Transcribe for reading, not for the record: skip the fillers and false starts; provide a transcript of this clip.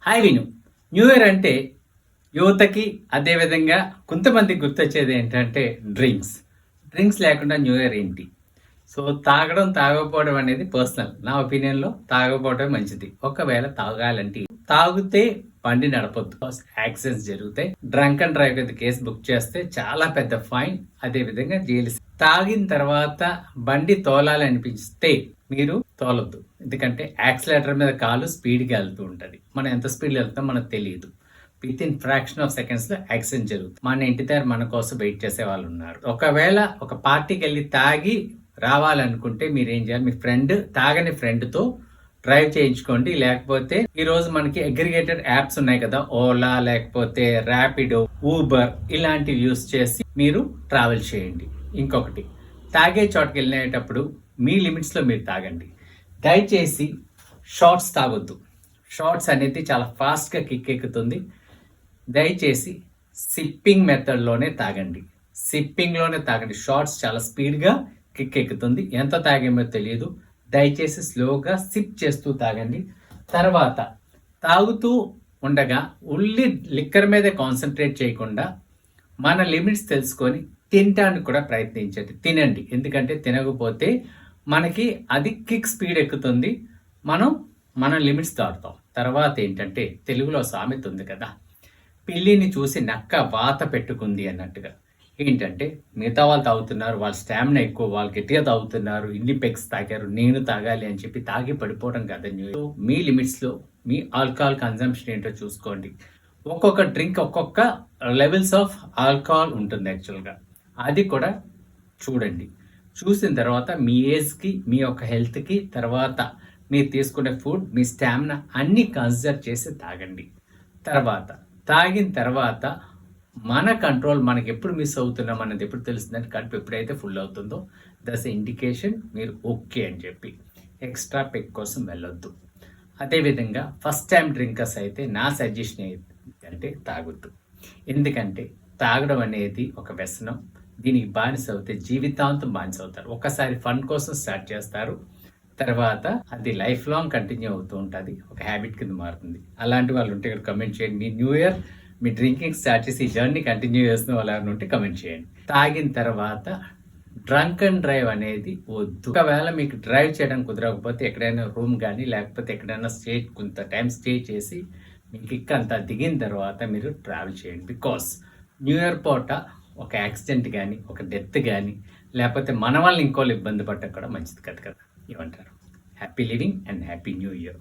Hi విను. New year అంటే యువతకి అదేవిధంగా కొంతమందికి గుర్తొచ్చేది ఏంటంటే డ్రింక్స్ లేకుండా న్యూ ఇయర్ ఏంటి? సో తాగడం తాగకపోవడం అనేది పర్సనల్. నా ఒపీనియన్లో తాగకపోవడం మంచిది. ఒకవేళ తాగాలంటే తాగితే బండి నడపొద్దు, యాక్సిడెంట్స్ జరుగుతాయి. డ్రంక్ అండ్ డ్రైవ్ కింద కేసు బుక్ చేస్తే చాలా పెద్ద ఫైన్, అదే విధంగా జైలు. తాగిన తర్వాత బండి తోలాలనిపిస్తే మీరు తోలొద్దు. ఎందుకంటే యాక్సిలేటర్ మీద కాలు స్పీడ్గా వెళ్తూ ఉంటుంది. మనం ఎంత స్పీడ్లో వెళ్తాం మనకు తెలియదు. With in fraction of seconds లో యాక్సిడెంట్ జరుగుతుంది. మన ఇంటి దగ్గర మన కోసం వెయిట్ చేసే వాళ్ళు ఉన్నారు. ఒకవేళ ఒక పార్టీకి వెళ్ళి తాగి రావాలనుకుంటే మీరు ఏం చేయాలి? మీ తాగని ఫ్రెండ్ తో డ్రైవ్ చేయించుకోండి. లేకపోతే ఈ రోజు మనకి అగ్రిగేటెడ్ యాప్స్ ఉన్నాయి కదా, ఓలా లేకపోతే ర్యాపిడో, ఊబర్, ఇలాంటివి యూస్ చేసి మీరు ట్రావెల్ చేయండి. ఇంకొకటి, తాగే చోటుకి వెళ్ళేటప్పుడు మీ లిమిట్స్ లో మీరు తాగండి. దయచేసి షార్ట్స్ తాగొద్దు. షార్ట్స్ అనేది చాలా ఫాస్ట్ గా కిక్ ఎక్కుతుంది. దయచేసి సిప్పింగ్ మెథడ్లోనే తాగండి. సిప్పింగ్లోనే తాగండి. షార్ట్స్ చాలా స్పీడ్గా కిక్ ఎక్కుతుంది. ఎంత తాగేమో తెలియదు. దయచేసి స్లోగా సిప్ చేస్తూ తాగండి. తర్వాత తాగుతూ ఉండగా ఉల్లి లిక్కర్ మీదే కాన్సన్ట్రేట్ చేయకుండా మన లిమిట్స్ తెలుసుకొని తినడానికి కూడా ప్రయత్నించండి. తినండి. ఎందుకంటే తినకపోతే మనకి అది కిక్ స్పీడ్ ఎక్కుతుంది. మన లిమిట్స్ దాటుతాం. తర్వాత ఏంటంటే తెలుగులో సామెత ఉంది కదా, పిల్లిని చూసి నక్క వాత పెట్టుకుంది అన్నట్టుగా. ఏంటంటే మిగతా వాళ్ళు తాగుతున్నారు, వాళ్ళ స్టామినా ఎక్కువ, వాళ్ళు గట్టిగా తాగుతున్నారు, ఇన్ని పెగ్స్ తాగారు, నేను తాగాలి అని చెప్పి తాగి పడిపోవడం కదండి. మీ లిమిట్స్లో మీ ఆల్కహాల్ కన్జంప్షన్ ఏంటో చూసుకోండి. ఒక్కొక్క డ్రింక్ ఒక్కొక్క లెవెల్స్ ఆఫ్ ఆల్కహాల్ ఉంటుంది యాక్చువల్గా. అది కూడా చూడండి. చూసిన తర్వాత మీ ఏజ్కి, మీ యొక్క హెల్త్కి, తర్వాత మీరు తీసుకునే ఫుడ్, మీ స్టామినా అన్ని కన్సిడర్ చేసి తాగండి. తాగిన తర్వాత మన కంట్రోల్ మనకి ఎప్పుడు మిస్ అవుతున్నాం అన్నది ఎప్పుడు తెలుస్తుందంటే కడుపు ఎప్పుడైతే ఫుల్ అవుతుందో దట్స్ ఇండికేషన్ మీరు ఓకే అని చెప్పి. ఎక్స్ట్రా పెగ్ కోసం వెళ్ళొద్దు. అదేవిధంగా ఫస్ట్ టైం డ్రింకర్స్ అయితే నా సజెషన్ ఏంటంటే తాగొద్దు. ఎందుకంటే తాగడం అనేది ఒక వ్యసనం. దీనికి బానిస అవుతే జీవితాంతం బానిస అవుతారు. ఒక్కసారి ఫన్ కోసం స్టార్ట్ చేస్తారు, తర్వాత అది లైఫ్ లాంగ్ కంటిన్యూ అవుతూ ఉంటుంది, ఒక హ్యాబిట్ కింద మారుతుంది. అలాంటి వాళ్ళు ఉంటే ఇక్కడ కమెంట్ చేయండి. మీ న్యూ ఇయర్ మీ డ్రింకింగ్ స్టార్ట్ చేసి ఈ జర్నీ కంటిన్యూ చేస్తున్న వాళ్ళు ఎవరైనా ఉంటే కమెంట్ చేయండి. తాగిన తర్వాత డ్రంక్ అండ్ డ్రైవ్ అనేది వద్దు. ఒకవేళ మీకు డ్రైవ్ చేయడం కుదరకపోతే ఎక్కడైనా రూమ్ కానీ లేకపోతే ఎక్కడైనా కొంత టైం స్టే చేసి మీకు ఇక్కంతా దిగిన తర్వాత మీరు ట్రావెల్ చేయండి. బికాస్ న్యూ ఇయర్ పూట ఒక యాక్సిడెంట్ కానీ, ఒక డెత్ కానీ, లేకపోతే మన వాళ్ళని ఇంకోళ్ళు ఇబ్బంది పట్టడం కూడా మంచిది కదా. ఏమంటారు? Happy living and happy new year.